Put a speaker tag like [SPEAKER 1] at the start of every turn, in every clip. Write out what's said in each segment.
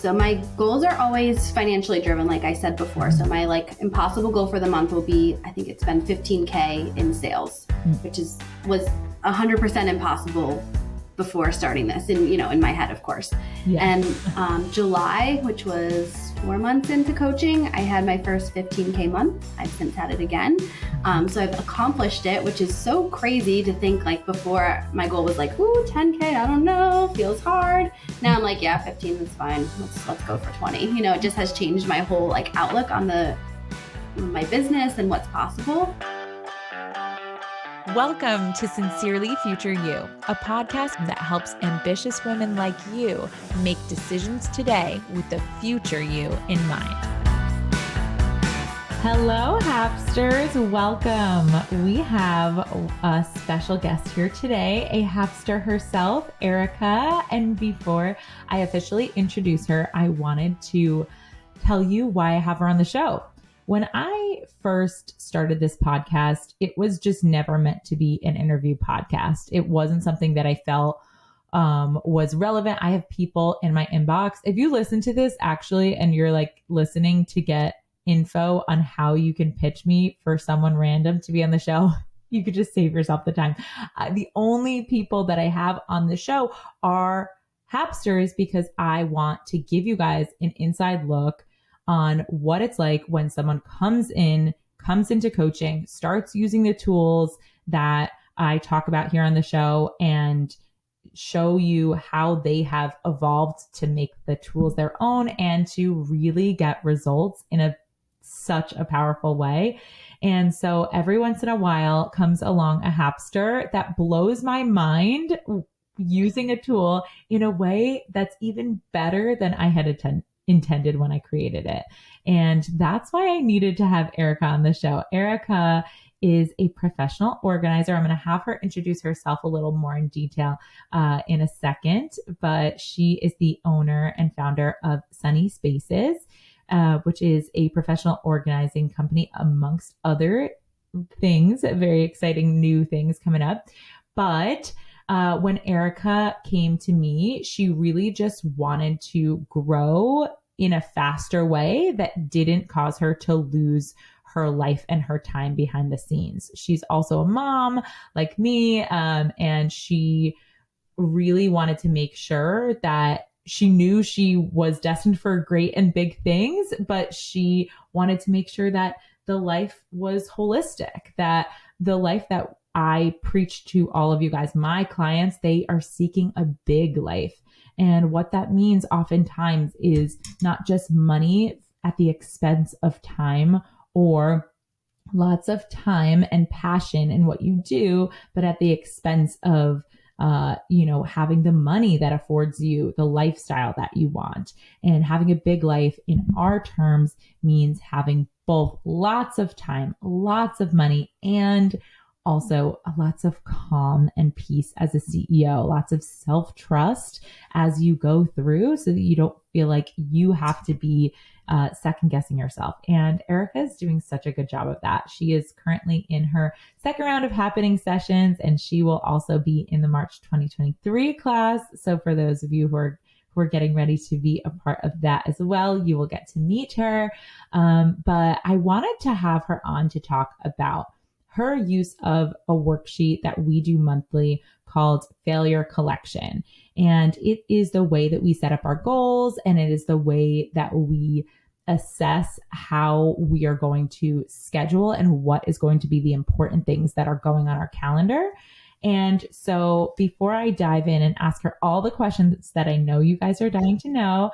[SPEAKER 1] So my goals are always financially driven, like I said before. So my impossible goal for the month will be, I think it's been 15K in sales, which was 100% impossible before starting this, and in my head, of course. Yeah. And July, which was 4 months into coaching, I had my first 15K month. I've since had it again. So I've accomplished it, which is so crazy to think before my goal was 10K, I don't know, feels hard. Now I'm yeah, 15 is fine. Let's go for 20. It just has changed my whole outlook on my business and what's possible.
[SPEAKER 2] Welcome to Sincerely Future You, a podcast that helps ambitious women like you make decisions today with the future you in mind.
[SPEAKER 3] Hello, Happsters. Welcome. We have a special guest here today, a Happster herself, Erika. And before I officially introduce her, I wanted to tell you why I have her on the show. When I first started this podcast, it was just never meant to be an interview podcast. It wasn't something that I felt was relevant. I have people in my inbox. If you listen to this actually, and you're listening to get info on how you can pitch me for someone random to be on the show, you could just save yourself the time. The only people that I have on the show are Happsters because I want to give you guys an inside look on what it's like when someone comes into coaching, starts using the tools that I talk about here on the show, and show you how they have evolved to make the tools their own and to really get results in such a powerful way. And so every once in a while comes along a Happster that blows my mind using a tool in a way that's even better than I had intended when I created it. And that's why I needed to have Erika on the show. Erika is a professional organizer. I'm going to have her introduce herself a little more in detail in a second, but she is the owner and founder of Sunny Spaces, which is a professional organizing company amongst other things, very exciting new things coming up. But when Erika came to me, she really just wanted to grow in a faster way that didn't cause her to lose her life and her time behind the scenes. She's also a mom like me, and she really wanted to make sure that she knew she was destined for great and big things, but she wanted to make sure that the life was holistic, that the life that I preach to all of you guys, my clients, they are seeking a big life. And what that means oftentimes is not just money at the expense of time, or lots of time and passion in what you do, but at the expense of having the money that affords you the lifestyle that you want. And having a big life in our terms means having both lots of time, lots of money, and also lots of calm and peace as a CEO, lots of self-trust as you go through so that you don't feel like you have to be second guessing yourself. And Erika is doing such a good job of that. She is currently in her second round of happening sessions, and she will also be in the March 2023 class. So for those of you who are getting ready to be a part of that as well, you will get to meet her. But I wanted to have her on to talk about her use of a worksheet that we do monthly called Failure Collection. And it is the way that we set up our goals, and it is the way that we assess how we are going to schedule and what is going to be the important things that are going on our calendar. And so before I dive in and ask her all the questions that I know you guys are dying to know,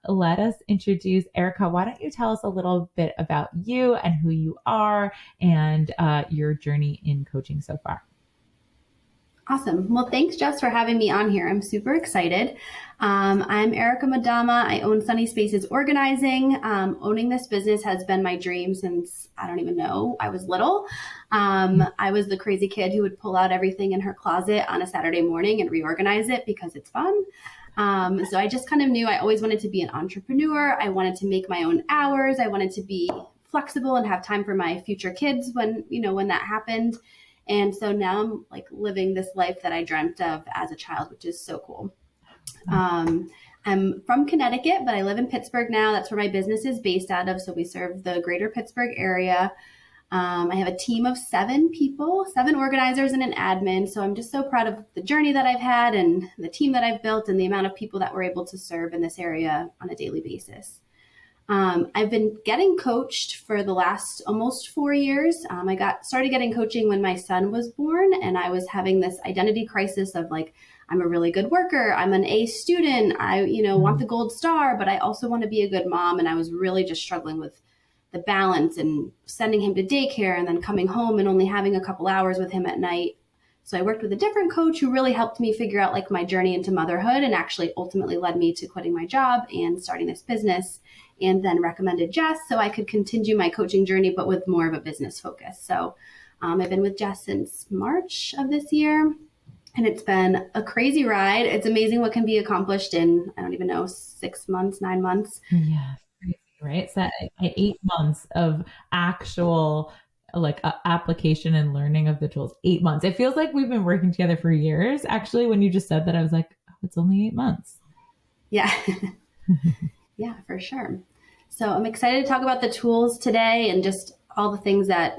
[SPEAKER 3] let us introduce Erika. Why don't you tell us a little bit about you and who you are and your journey in coaching so far?
[SPEAKER 1] Awesome. Well, thanks, Jess, for having me on here. I'm super excited. I'm Erika Maddamma. I own Sunny Spaces Organizing. Owning this business has been my dream since, I don't even know, I was little. I was the crazy kid who would pull out everything in her closet on a Saturday morning and reorganize it because it's fun. So I just kind of knew I always wanted to be an entrepreneur. I wanted to make my own hours. I wanted to be flexible and have time for my future kids when that happened. And so now I'm living this life that I dreamt of as a child, which is so cool. I'm from Connecticut, but I live in Pittsburgh now. That's where my business is based out of. So we serve the greater Pittsburgh area. I have a team of 7 people, 7 organizers and an admin. So I'm just so proud of the journey that I've had and the team that I've built and the amount of people that we're able to serve in this area on a daily basis. I've been getting coached for the last almost 4 years. I started getting coaching when my son was born, and I was having this identity crisis of like, I'm a really good worker. I'm an A student. I, want the gold star, but I also want to be a good mom. And I was really just struggling with the balance and sending him to daycare and then coming home and only having a couple hours with him at night. So I worked with a different coach who really helped me figure out like my journey into motherhood, and actually ultimately led me to quitting my job and starting this business, and then recommended Jess so I could continue my coaching journey, but with more of a business focus. So I've been with Jess since March of this year, and it's been a crazy ride. It's amazing what can be accomplished in, I don't even know, 6 months, 9 months.
[SPEAKER 3] Yeah, crazy, right? So 8 months of actual application and learning of the tools. 8 months. It feels like we've been working together for years. Actually, when you just said that, I was like, oh, it's only 8 months.
[SPEAKER 1] Yeah. Yeah, for sure. So I'm excited to talk about the tools today and just all the things that,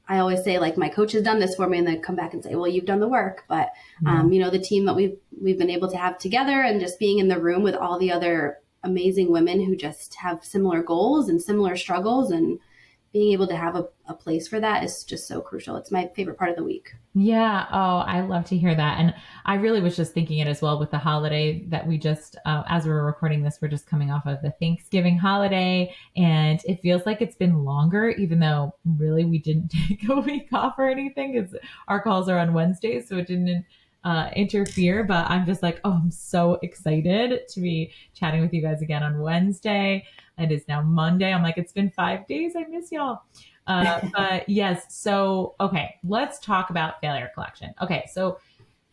[SPEAKER 1] I always say, like, my coach has done this for me, and then come back and say, well, you've done the work. But, the team that we've been able to have together, and just being in the room with all the other amazing women who just have similar goals and similar struggles, and being able to have a place for that is just so crucial. It's my favorite part of the week.
[SPEAKER 3] Yeah. Oh, I love to hear that. And I really was just thinking it as well with the holiday that we just, as we were recording this, we're just coming off of the Thanksgiving holiday, and it feels like it's been longer, even though really we didn't take a week off or anything, because our calls are on Wednesdays. So it didn't interfere, but I'm just like, oh, I'm so excited to be chatting with you guys again on Wednesday. It is now Monday. I'm like, it's been 5 days. I miss y'all. But yes. So, okay, let's talk about failure collection. Okay. So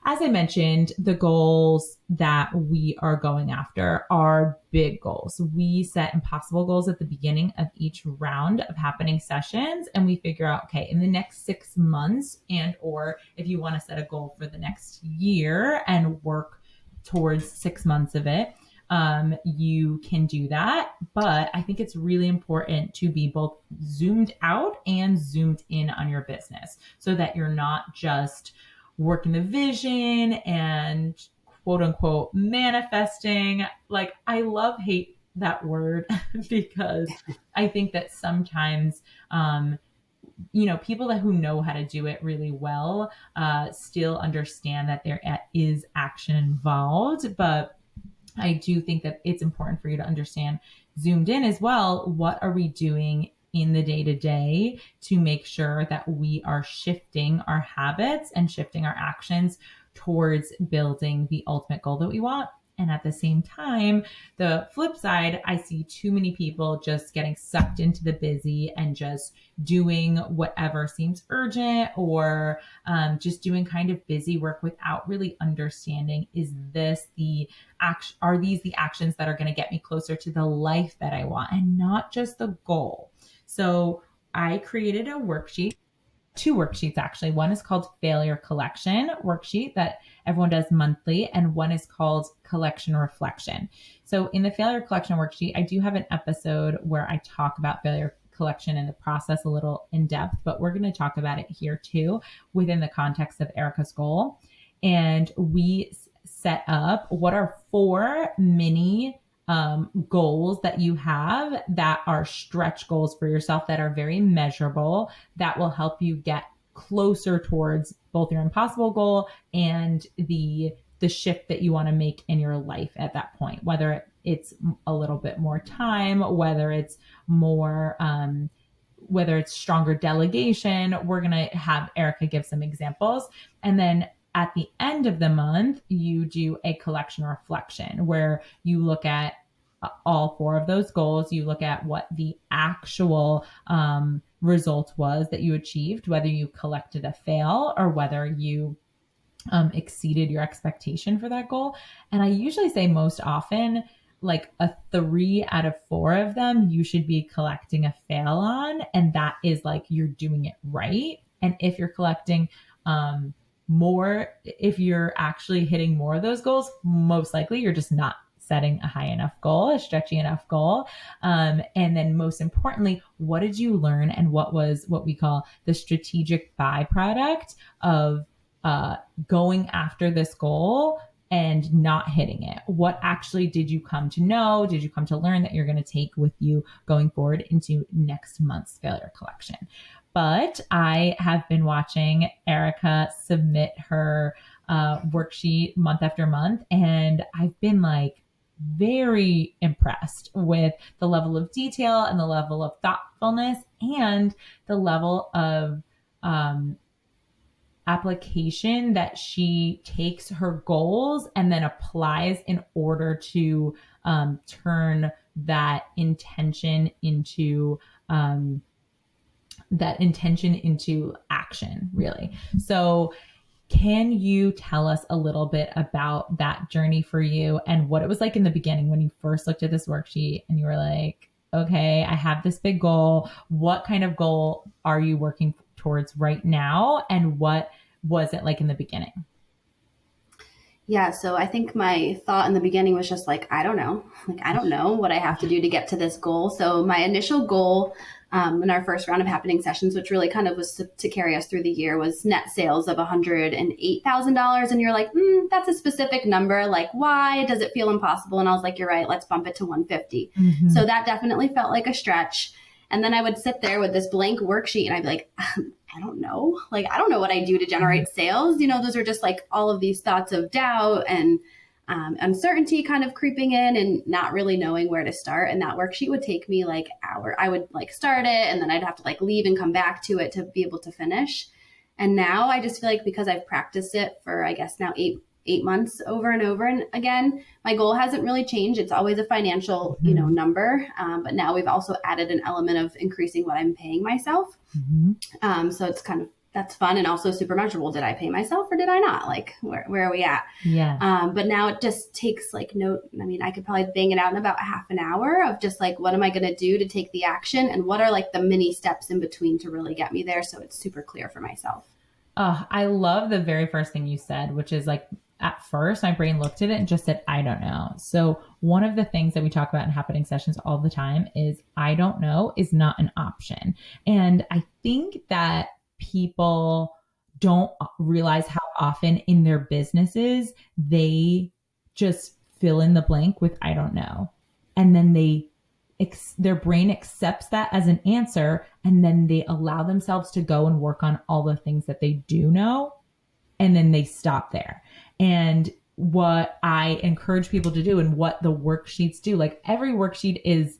[SPEAKER 3] as I mentioned, the goals that we are going after are big goals. We set impossible goals at the beginning of each round of happening sessions, and we figure out, okay, in the next 6 months, and or if you want to set a goal for the next year and work towards 6 months of it, you can do that. But I think it's really important to be both zoomed out and zoomed in on your business, so that you're not just working the vision and quote unquote manifesting. Like, I hate that word because I think that sometimes, people who know how to do it really well, still understand that there is action involved. But I do think that it's important for you to understand, zoomed in as well, what are we doing in the day-to-day to make sure that we are shifting our habits and shifting our actions towards building the ultimate goal that we want. And at the same time, the flip side, I see too many people just getting sucked into the busy and just doing whatever seems urgent, or just doing kind of busy work without really understanding, are these the actions that are going to get me closer to the life that I want, and not just the goal. So I created a worksheet, 2 worksheets actually. One is called Failure Collection worksheet that everyone does monthly, and one is called Collection Reflection. So in the Failure Collection worksheet, I do have an episode where I talk about failure collection and the process a little in depth, but we're going to talk about it here too within the context of Erika's goal. And we set up what are 4 mini goals that you have that are stretch goals for yourself, that are very measurable, that will help you get closer towards both your impossible goal and the shift that you want to make in your life at that point, whether it's a little bit more time, whether it's more, whether it's stronger delegation. We're going to have Erika give some examples. And then at the end of the month, you do a collection reflection where you look at all 4 of those goals. You look at what the actual result was that you achieved, whether you collected a fail or whether you exceeded your expectation for that goal. And I usually say most often, like a 3 out of 4 of them, you should be collecting a fail on. And that is like, you're doing it right. And if you're collecting more, if you're actually hitting more of those goals, most likely you're just not setting a high enough goal, a stretchy enough goal? And then most importantly, what did you learn and what was what we call the strategic byproduct of going after this goal and not hitting it? What actually did you come to know? Did you come to learn that you're going to take with you going forward into next month's failure collection? But I have been watching Erika submit her worksheet month after month, and I've been like very impressed with the level of detail and the level of thoughtfulness and the level of application that she takes her goals and then applies in order to turn that intention into action, really. So can you tell us a little bit about that journey for you and what it was like in the beginning when you first looked at this worksheet and you were like, okay, I have this big goal. What kind of goal are you working towards right now? And what was it like in the beginning?
[SPEAKER 1] Yeah, so I think my thought in the beginning was just like, I don't know. Like, I don't know what I have to do to get to this goal. So my initial goal in our first round of happening sessions, which really kind of was to carry us through the year, was net sales of $108,000. And you're like, that's a specific number. Like, why does it feel impossible? And I was like, you're right. Let's bump it to 150. Mm-hmm. So that definitely felt like a stretch. And then I would sit there with this blank worksheet and I'd be like, I don't know. Like, I don't know what I do to generate sales. You know, those are just like all of these thoughts of doubt and uncertainty kind of creeping in and not really knowing where to start. And that worksheet would take me like hour. I would like start it and then I'd have to like leave and come back to it to be able to finish. And now I just feel like because I've practiced it for, I guess now eight months over and over. And again, my goal hasn't really changed. It's always a financial, number. But now we've also added an element of increasing what I'm paying myself. Mm-hmm. So it's kind of, that's fun and also super measurable. Did I pay myself or did I not? Like, where are we at? Yeah. But now it just takes like I could probably bang it out in about half an hour of just like, what am I going to do to take the action? And what are like the mini steps in between to really get me there? So it's super clear for myself.
[SPEAKER 3] Oh, I love the very first thing you said, which is like, at first, my brain looked at it and just said, I don't know. So one of the things that we talk about in happening sessions all the time is I don't know is not an option. And I think that people don't realize how often in their businesses, they just fill in the blank with I don't know. And then their brain accepts that as an answer. And then they allow themselves to go and work on all the things that they do know. And then they stop there. And what I encourage people to do and what the worksheets do, like every worksheet is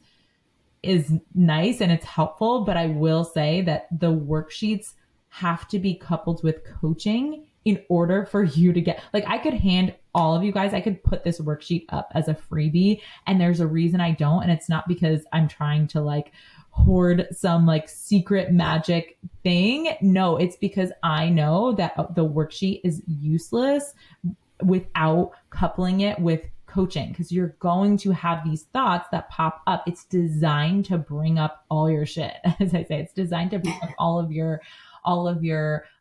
[SPEAKER 3] nice and it's helpful, but I will say that the worksheets have to be coupled with coaching in order for you to get, like I could hand all of you guys, I could put this worksheet up as a freebie and there's a reason I don't. And it's not because I'm trying to like hoard some like secret magic thing. No, it's because I know that the worksheet is useless without coupling it with coaching, because you're going to have these thoughts that pop up. It's designed to bring up all your shit. As I say, it's designed to bring up all of your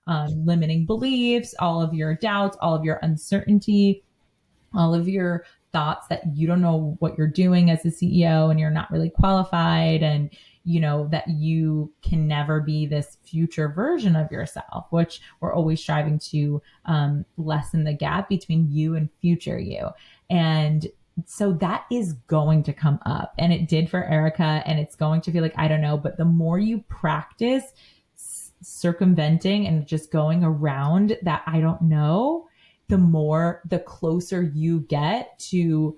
[SPEAKER 3] limiting beliefs, all of your doubts, all of your uncertainty, all of your thoughts that you don't know what you're doing as a CEO and you're not really qualified, and that you can never be this future version of yourself, which we're always striving to lessen the gap between you and future you. And so that is going to come up, and it did for Erika, and it's going to feel like, I don't know, but the more you practice circumventing and just going around that I don't know, the closer you get to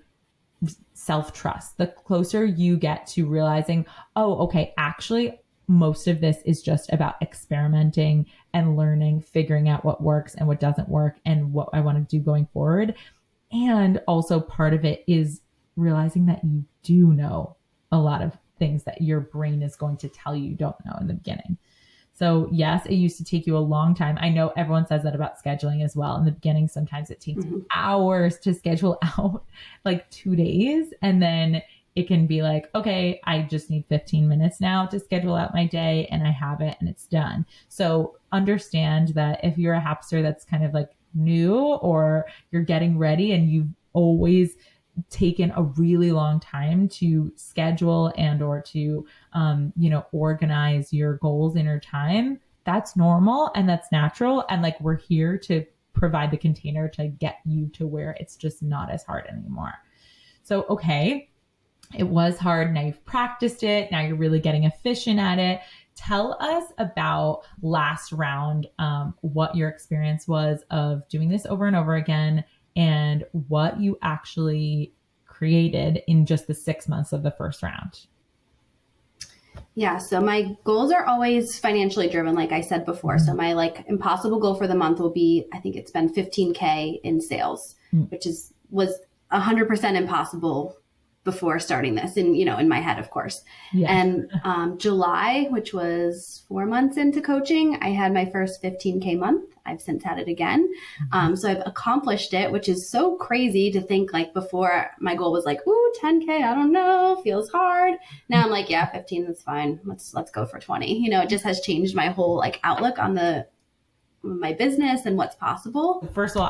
[SPEAKER 3] self-trust, the closer you get to realizing, oh, okay, actually, most of this is just about experimenting and learning, figuring out what works and what doesn't work and what I want to do going forward. And also part of it is realizing that you do know a lot of things that your brain is going to tell you don't know in the beginning. So yes, it used to take you a long time. I know everyone says that about scheduling as well. In the beginning, sometimes it takes hours to schedule out, like 2 days. And then it can be like, okay, I just need 15 minutes now to schedule out my day, and I have it and it's done. So understand that if you're a Happster that's kind of like new, or you're getting ready and you've always taken a really long time to schedule and or to organize your goals in your time, that's normal and that's natural. And like, we're here to provide the container to get you to where it's just not as hard anymore. So, okay, it was hard. Now you've practiced it. Now you're really getting efficient at it. Tell us about last round, what your experience was of doing this over and over again and what you actually created in just the 6 months of the first round.
[SPEAKER 1] Yeah. So my goals are always financially driven, like I said before. So my like impossible goal for the month will be, I think it's been 15K in sales, which was 100% impossible before starting this, and in my head, of course. Yeah. And July, which was 4 months into coaching, I had my first 15K month. I've since had it again. So I've accomplished it, which is so crazy to think. Like, before, my goal was like, ooh, 10K, I don't know, feels hard. Now I'm like, yeah, 15, that's fine. Let's go for 20. It just has changed my whole like outlook on my business and what's possible.
[SPEAKER 3] First of all,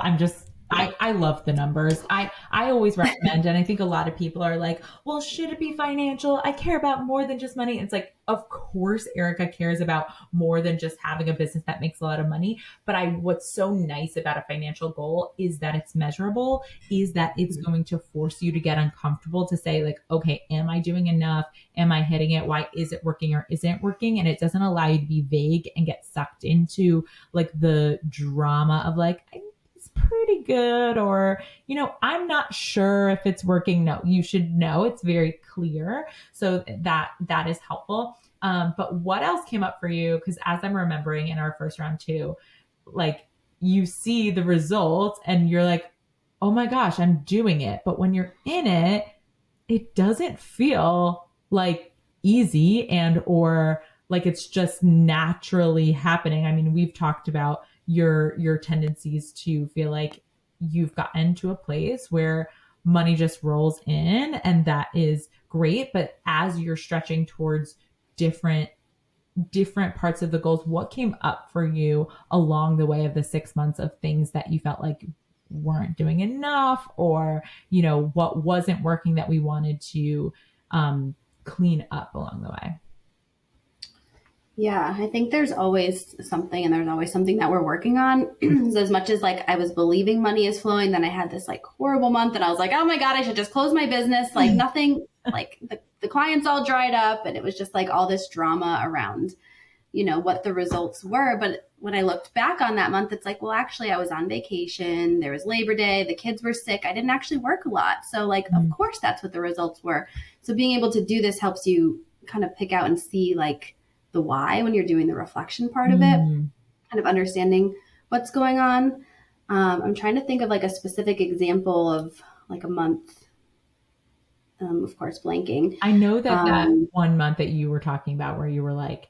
[SPEAKER 3] I love the numbers. I always recommend, and I think a lot of people are like, well, should it be financial? I care about more than just money. It's like, of course, Erika cares about more than just having a business that makes a lot of money. But what's so nice about a financial goal is that it's measurable, is that it's going to force you to get uncomfortable, to say like, okay, am I doing enough? Am I hitting it? Why is it working or isn't it working? And it doesn't allow you to be vague and get sucked into like the drama of like, pretty good, or I'm not sure if it's working. No, you should know. It's very clear. So that is helpful. But what else came up for you? Because as I'm remembering in our first round too, like, you see the results and you're like, oh my gosh, I'm doing it. But when you're in it, it doesn't feel like easy or like it's just naturally happening. I mean, we've talked about your tendencies to feel like you've gotten to a place where money just rolls in, and that is great. But as you're stretching towards different parts of the goals, what came up for you along the way of the 6 months of things that you felt like weren't doing enough, or what wasn't working that we wanted to clean up along the way?
[SPEAKER 1] Yeah, I think there's always something, and there's always something that we're working on. So as much as like I was believing money is flowing, then I had this like horrible month and I was like, oh my God, I should just close my business. Like nothing, like the clients all dried up, and it was just like all this drama around, what the results were. But when I looked back on that month, it's like, well, actually I was on vacation. There was Labor Day. The kids were sick. I didn't actually work a lot. So like, of course that's what the results were. So being able to do this helps you kind of pick out and see like the why when you're doing the reflection part of it, kind of understanding what's going on. I'm trying to think of like a specific example of like a month, of course, blanking.
[SPEAKER 3] I know that 1 month that you were talking about where you were like,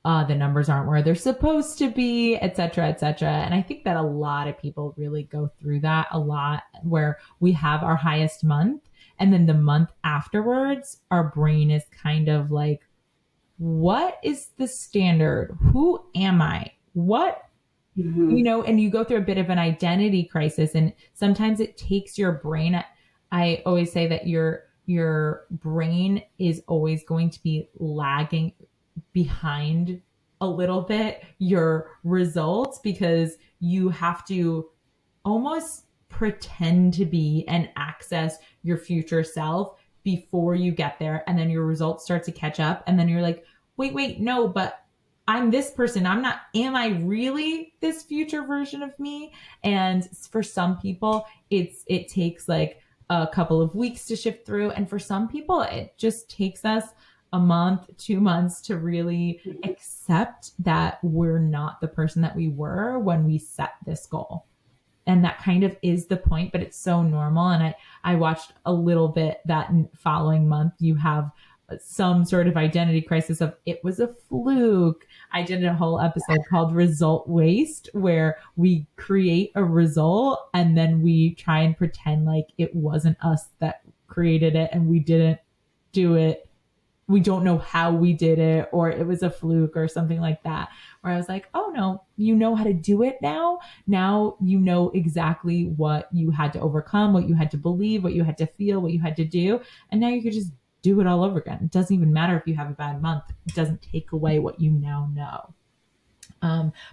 [SPEAKER 3] the numbers aren't where they're supposed to be, et cetera, et cetera. And I think that a lot of people really go through that a lot, where we have our highest month and then the month afterwards, our brain is kind of like, what is the standard? Who am I? What, and you go through a bit of an identity crisis, and sometimes it takes your brain. I always say that your brain is always going to be lagging behind a little bit your results, because you have to almost pretend to be and access your future self before you get there. And then your results start to catch up. And then you're like, wait, no, but I'm this person. I'm not, am I really this future version of me? And for some people, it takes like a couple of weeks to shift through. And for some people, it just takes us a month, 2 months to really accept that we're not the person that we were when we set this goal. And that kind of is the point, but it's so normal. And I watched a little bit that following month, you have some sort of identity crisis of it was a fluke. I did a whole episode called Result Waste, where we create a result and then we try and pretend like it wasn't us that created it and we didn't do it we don't know how we did it, or it was a fluke or something like that, where I was like, oh no, you know how to do it now. Now you know exactly what you had to overcome, what you had to believe, what you had to feel, what you had to do. And now you could just do it all over again. It doesn't even matter if you have a bad month. It doesn't take away what you now know.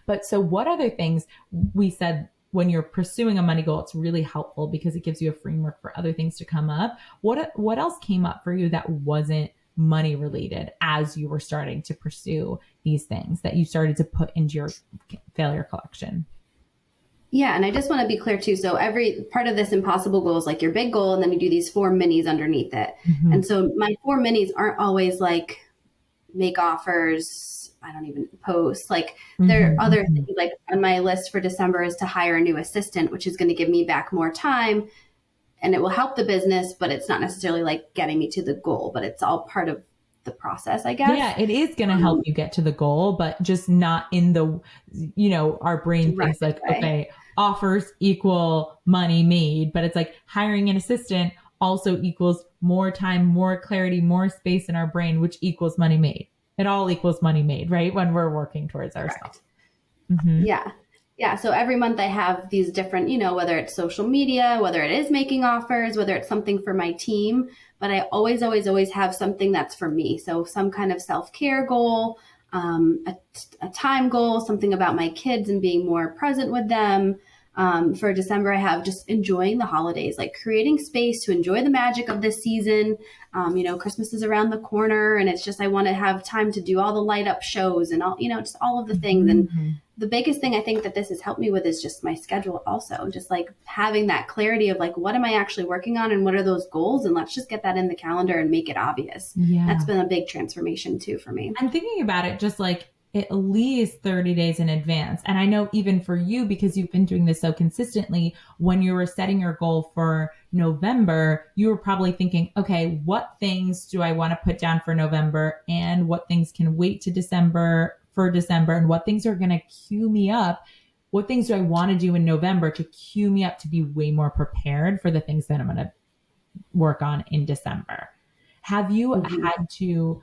[SPEAKER 3] But so what other things we said when you're pursuing a money goal, it's really helpful because it gives you a framework for other things to come up. What else came up for you that wasn't money related as you were starting to pursue these things that you started to put into your failure collection?
[SPEAKER 1] Yeah. And I just want to be clear too. So every part of this impossible goal is like your big goal, and then you do these 4 minis underneath it. Mm-hmm. And so my 4 minis aren't always like make offers. I don't even post. Like there are other things, like on my list for December is to hire a new assistant, which is going to give me back more time and it will help the business, but it's not necessarily like getting me to the goal, but it's all part of the process, I guess.
[SPEAKER 3] Yeah, it is going to help you get to the goal, but just not in the, our brain thinks like, okay, offers equal money made, but it's like hiring an assistant also equals more time, more clarity, more space in our brain, which equals money made. It all equals money made, right? When we're working towards ourselves. Mm-hmm.
[SPEAKER 1] Yeah. Yeah. So every month I have these different, whether it's social media, whether it is making offers, whether it's something for my team, but I always have something that's for me. So some kind of self-care goal, a time goal, something about my kids and being more present with them. For December, I have just enjoying the holidays, like creating space to enjoy the magic of this season. Christmas is around the corner and it's just, I want to have time to do all the light up shows and all, just all of the things. Mm-hmm. And the biggest thing I think that this has helped me with is just my schedule also, just like having that clarity of like, what am I actually working on and what are those goals? And let's just get that in the calendar and make it obvious. Yeah. That's been a big transformation too for me.
[SPEAKER 3] I'm thinking about it just like at least 30 days in advance. And I know even for you, because you've been doing this so consistently, when you were setting your goal for November, you were probably thinking, okay, what things do I want to put down for November and what things can wait to December and what things are going to cue me up? What things do I want to do in November to cue me up to be way more prepared for the things that I'm going to work on in December? Have you had to,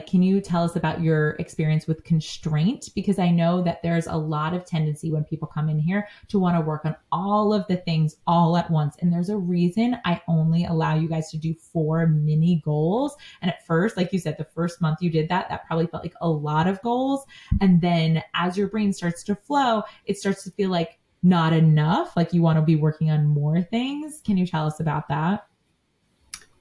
[SPEAKER 3] can you tell us about your experience with constraint? Because I know that there's a lot of tendency when people come in here to want to work on all of the things all at once. And there's a reason I only allow you guys to do 4 mini goals. And at first, like you said, the first month you did that probably felt like a lot of goals. And then as your brain starts to flow, it starts to feel like not enough, like you want to be working on more things. Can you tell us about that?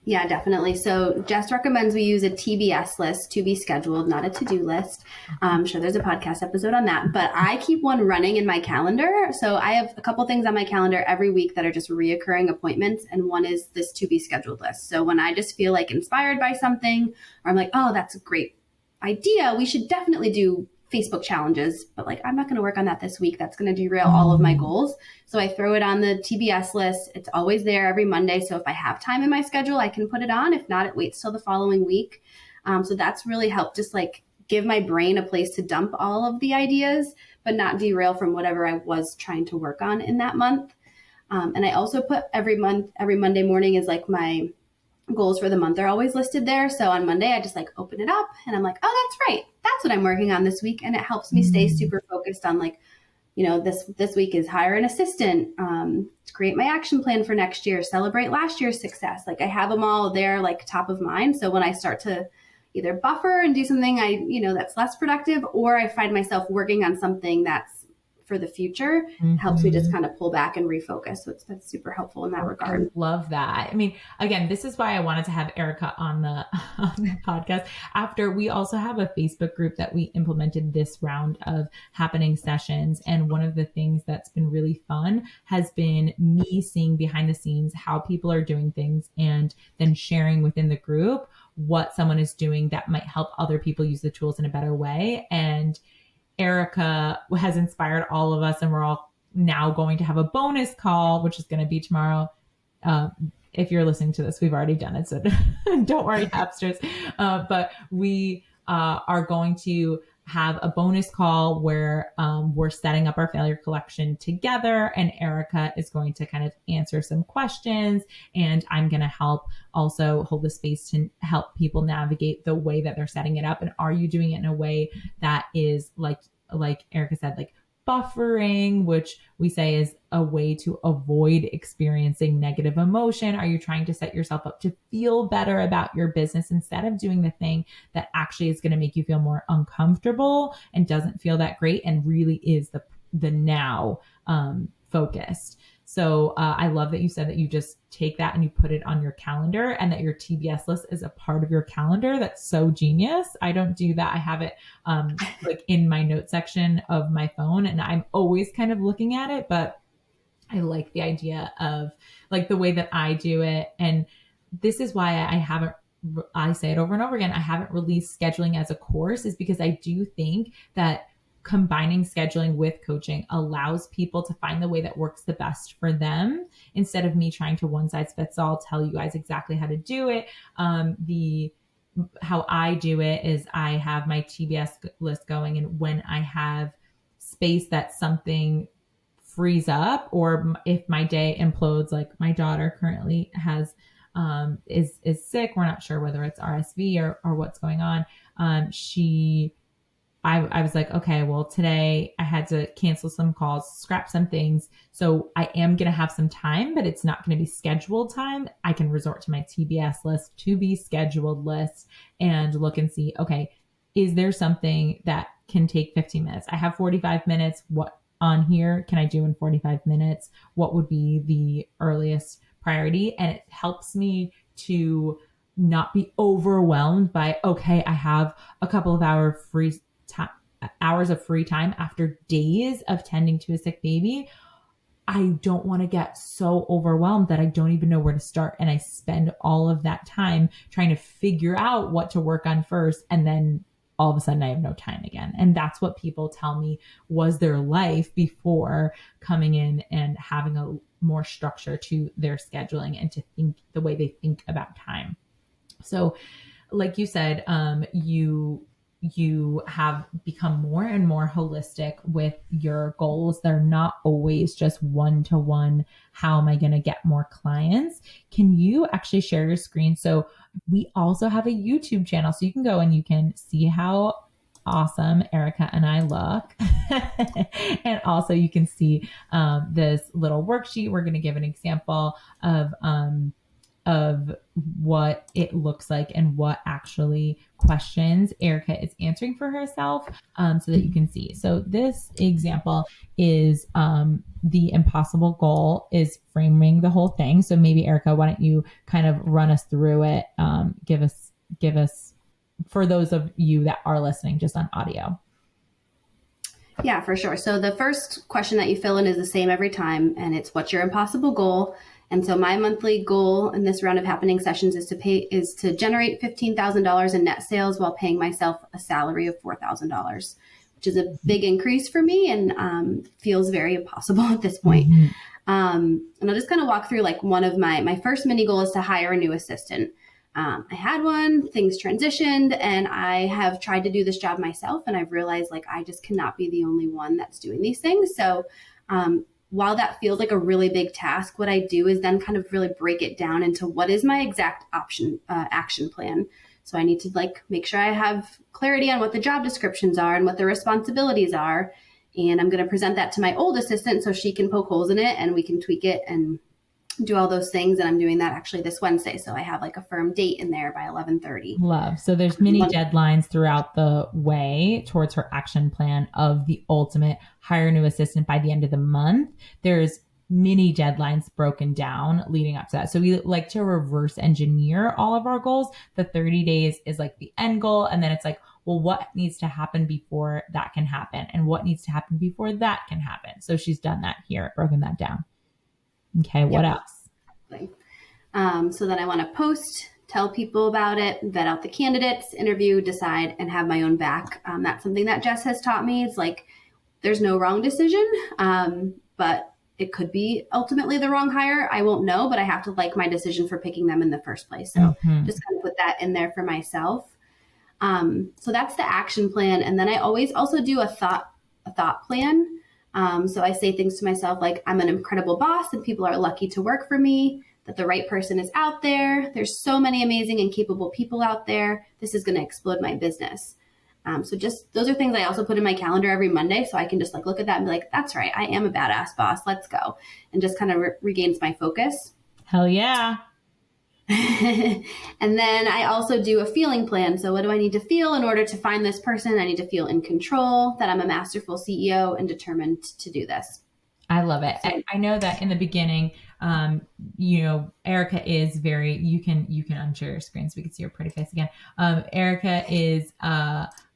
[SPEAKER 1] Yeah, definitely. So Jess recommends we use a TBS list, to be scheduled, not a to-do list. I'm sure there's a podcast episode on that, but I keep one running in my calendar. So I have a couple things on my calendar every week that are just reoccurring appointments. And one is this to be scheduled list. So when I just feel like inspired by something, or I'm like, oh, that's a great idea, we should definitely do Facebook challenges, but I'm not going to work on that this week. That's going to derail all of my goals. So I throw it on the TBS list. It's always there every Monday. So if I have time in my schedule, I can put it on. If not, it waits till the following week. So that's really helped just give my brain a place to dump all of the ideas, but not derail from whatever I was trying to work on in that month. And I also put every Monday morning is my goals for the month are always listed there. So on Monday, I just open it up and I'm like, oh, that's right. That's what I'm working on this week. And it helps me stay super focused on this week is hire an assistant, create my action plan for next year, celebrate last year's success. I have them all there, top of mind. So when I start to either buffer and do something that's less productive, or I find myself working on something that's for the future, helps me just kind of pull back and refocus. So it's been super helpful in that regard.
[SPEAKER 3] I love that. I mean, again, this is why I wanted to have Erika on the podcast. After we also have a Facebook group that we implemented this round of happening sessions. And one of the things that's been really fun has been me seeing behind the scenes how people are doing things and then sharing within the group what someone is doing that might help other people use the tools in a better way. And Erika has inspired all of us, and we're all now going to have a bonus call, which is going to be tomorrow. If you're listening to this, we've already done it, so don't worry, Happsters. But we are going to have a bonus call where we're setting up our failure collection together, and Erika is going to kind of answer some questions, and I'm going to help also hold the space to help people navigate the way that they're setting it up. And are you doing it in a way that is like Erika said, like buffering, which we say is a way to avoid experiencing negative emotion? Are you trying to set yourself up to feel better about your business instead of doing the thing that actually is going to make you feel more uncomfortable and doesn't feel that great and really is the now focused? So I love that you said that you just take that and you put it on your calendar, and that your TBS list is a part of your calendar. That's so genius. I don't do that. I have it like in my note section of my phone, and I'm always kind of looking at it, but I like the idea of like the way that I do it. And this is why I say it over and over again, I haven't released scheduling as a course, is because I do think that combining scheduling with coaching allows people to find the way that works the best for them, instead of me trying to one size fits all tell you guys exactly how to do it. How I do it is I have my TBS list going, and when I have space that something frees up, or if my day implodes, like my daughter currently has is sick, we're not sure whether it's RSV or what's going on. I was like, okay, well, today I had to cancel some calls, scrap some things. So I am going to have some time, but it's not going to be scheduled time. I can resort to my TBS list, to be scheduled list, and look and see, okay, is there something that can take 15 minutes? I have 45 minutes. What on here can I do in 45 minutes? What would be the earliest priority? And it helps me to not be overwhelmed by, okay, I have a couple of hours of free time after days of tending to a sick baby. I don't want to get so overwhelmed that I don't even know where to start. And I spend all of that time trying to figure out what to work on first. And then all of a sudden I have no time again. And that's what people tell me was their life before coming in and having a more structure to their scheduling and to think the way they think about time. So like you said, you have become more and more holistic with your goals. They're not always just one-to-one. How am I going to get more clients? Can you actually share your screen? So we also have a YouTube channel, so you can go and you can see how awesome Erika and I look. And also you can see this little worksheet. We're going to give an example of what it looks like and what actually questions Erika is answering for herself, so that you can see. So this example is the impossible goal is framing the whole thing. So maybe Erika, why don't you kind of run us through it? Give us for those of you that are listening just on audio.
[SPEAKER 1] Yeah, for sure. So the first question that you fill in is the same every time, and it's what's your impossible goal? And so my monthly goal in this round of happening sessions is to generate $15,000 in net sales while paying myself a salary of $4,000, which is a big increase for me and feels very impossible at this point. Mm-hmm. And I'll just kind of walk through like one of my first mini goal is to hire a new assistant. I had one, things transitioned, and I have tried to do this job myself, and I've realized like I just cannot be the only one that's doing these things. So while that feels like a really big task, what I do is then kind of really break it down into what is my exact action plan. So I need to like make sure I have clarity on what the job descriptions are and what the responsibilities are. And I'm going to present that to my old assistant so she can poke holes in it and we can tweak it and do all those things. And I'm doing that actually this Wednesday. So I have like a firm date in there by 11:30.
[SPEAKER 3] Love. So there's many deadlines throughout the way towards her action plan of the ultimate hire a new assistant by the end of the month. There's mini deadlines broken down leading up to that. So we like to reverse engineer all of our goals. The 30 days is like the end goal. And then it's like, well, what needs to happen before that can happen? And what needs to happen before that can happen? So she's done that here, broken that down. Okay, what else?
[SPEAKER 1] So then I want to post, tell people about it, vet out the candidates, interview, decide, and have my own back. That's something that Jess has taught me. It's like there's no wrong decision, but it could be ultimately the wrong hire. I won't know, but I have to like my decision for picking them in the first place. So just kind of put that in there for myself. So that's the action plan. And then I always also do a thought plan. So I say things to myself like, I'm an incredible boss and people are lucky to work for me, that the right person is out there. There's so many amazing and capable people out there. This is going to explode my business. So just those are things I also put in my calendar every Monday. So I can just like look at that and be like, that's right. I am a badass boss. Let's go. And just kind of regains my focus.
[SPEAKER 3] Hell yeah.
[SPEAKER 1] And then I also do a feeling plan. So what do I need to feel in order to find this person? I need to feel in control, that I'm a masterful CEO and determined to do this.
[SPEAKER 3] I love it. I know that in the beginning, Erika is very, you can unshare your screen so we can see your pretty face again. Erika is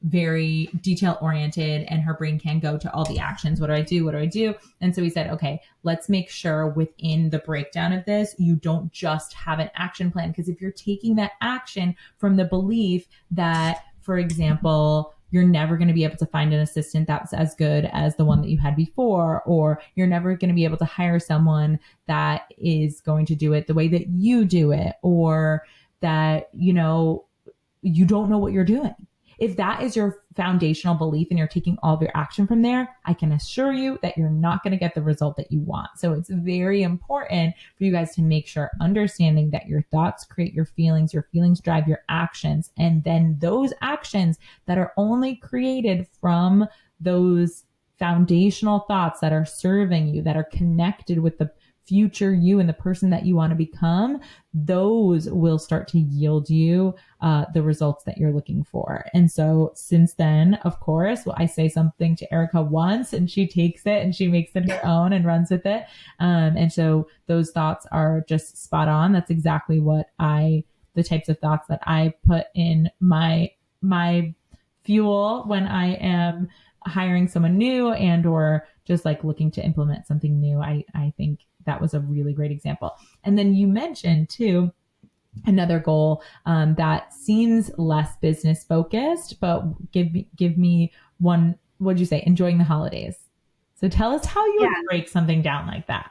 [SPEAKER 3] very detail oriented and her brain can go to all the actions. What do I do? What do I do? And so we said, okay, let's make sure within the breakdown of this, you don't just have an action plan. Because if you're taking that action from the belief that, for example, you're never going to be able to find an assistant that's as good as the one that you had before, or you're never going to be able to hire someone that is going to do it the way that you do it, or that, you don't know what you're doing. If that is your foundational belief and you're taking all of your action from there, I can assure you that you're not going to get the result that you want. So it's very important for you guys to make sure, understanding that your thoughts create your feelings drive your actions. And then those actions that are only created from those foundational thoughts that are serving you, that are connected with the future you and the person that you want to become, those will start to yield you the results that you're looking for. And so since then, of course, I say something to Erika once and she takes it and she makes it her own and runs with it. And so those thoughts are just spot on. That's exactly the types of thoughts that I put in my fuel when I am hiring someone new and or just like looking to implement something new. I think that was a really great example. And then you mentioned too, another goal that seems less business focused, but give me one, what'd you say? Enjoying the holidays. So tell us how you would break something down like that.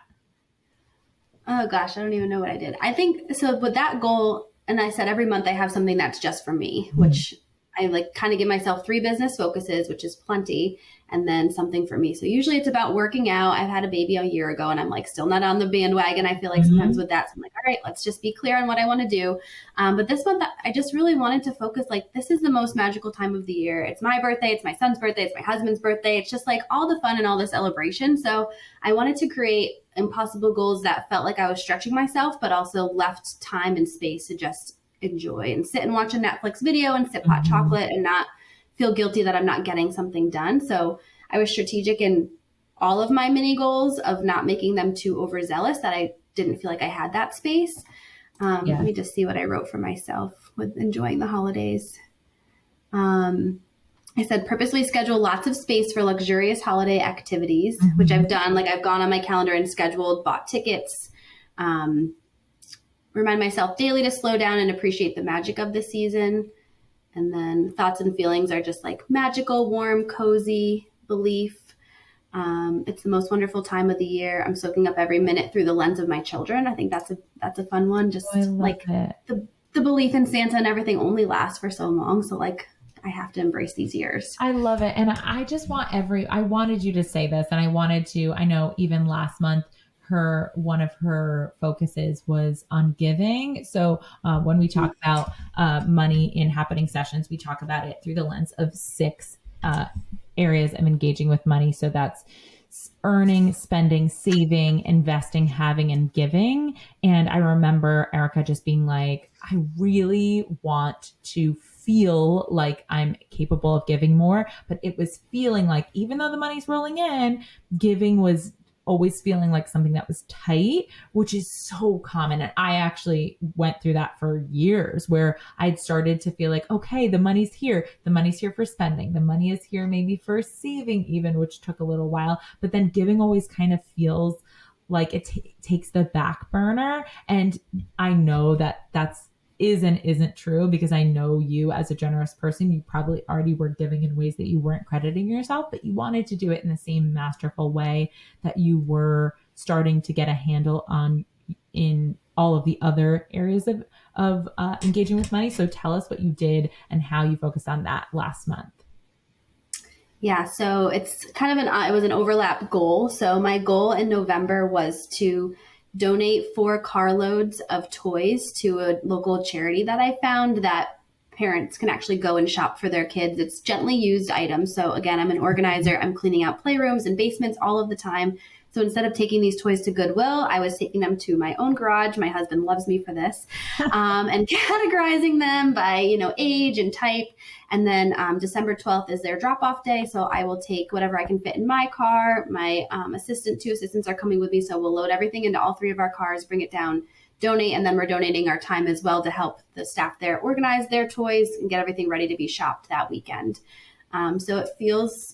[SPEAKER 1] Oh gosh, I don't even know what I did. I think so with that goal, and I said every month I have something that's just for me, which I like kind of give myself 3 business focuses, which is plenty, and then something for me. So usually it's about working out. I've had a baby a year ago and I'm like still not on the bandwagon. I feel like sometimes with that, so I'm like, all right, let's just be clear on what I want to do. But this month I just really wanted to focus, like, this is the most magical time of the year. It's my birthday. It's my son's birthday. It's my husband's birthday. It's just like all the fun and all the celebration. So I wanted to create impossible goals that felt like I was stretching myself, but also left time and space to just enjoy and sit and watch a Netflix video and sip hot chocolate and not feel guilty that I'm not getting something done. So I was strategic in all of my mini goals of not making them too overzealous, that I didn't feel like I had that space. Let me just see what I wrote for myself with enjoying the holidays. I said purposely schedule lots of space for luxurious holiday activities, which I've done. Like I've gone on my calendar and scheduled, bought tickets, remind myself daily to slow down and appreciate the magic of the season. And then thoughts and feelings are just like magical, warm, cozy, belief. It's the most wonderful time of the year. I'm soaking up every minute through the lens of my children. I think that's a fun one. Just like the belief in Santa and everything only lasts for so long. So like I have to embrace these years.
[SPEAKER 3] I love it. And I just want I wanted you to say this, and I know even last month, one of her focuses was on giving. So when we talk about money in happening sessions, we talk about it through the lens of 6 areas of engaging with money. So that's earning, spending, saving, investing, having, and giving. And I remember Erika just being like, I really want to feel like I'm capable of giving more, but it was feeling like, even though the money's rolling in, giving was always feeling like something that was tight, which is so common. And I actually went through that for years, where I'd started to feel like, okay, the money's here. The money's here for spending. The money is here maybe for saving even, which took a little while. But then giving always kind of feels like it takes the back burner. And I know that that's isn't true, because I know you as a generous person. You probably already were giving in ways that you weren't crediting yourself, but you wanted to do it in the same masterful way that you were starting to get a handle on in all of the other areas of engaging with money. So tell us what you did and how you focused on that last month.
[SPEAKER 1] Yeah, so it's kind of it was an overlap goal. So my goal in November was to donate 4 carloads of toys to a local charity that I found that parents can actually go and shop for their kids. It's gently used items. So again, I'm an organizer. I'm cleaning out playrooms and basements all of the time. So instead of taking these toys to Goodwill, I was taking them to my own garage. My husband loves me for this, and categorizing them by, age and type. And then December 12th is their drop-off day. So I will take whatever I can fit in my car. My 2 assistants are coming with me. So we'll load everything into all 3 of our cars, bring it down, donate. And then we're donating our time as well to help the staff there organize their toys and get everything ready to be shopped that weekend. So it feels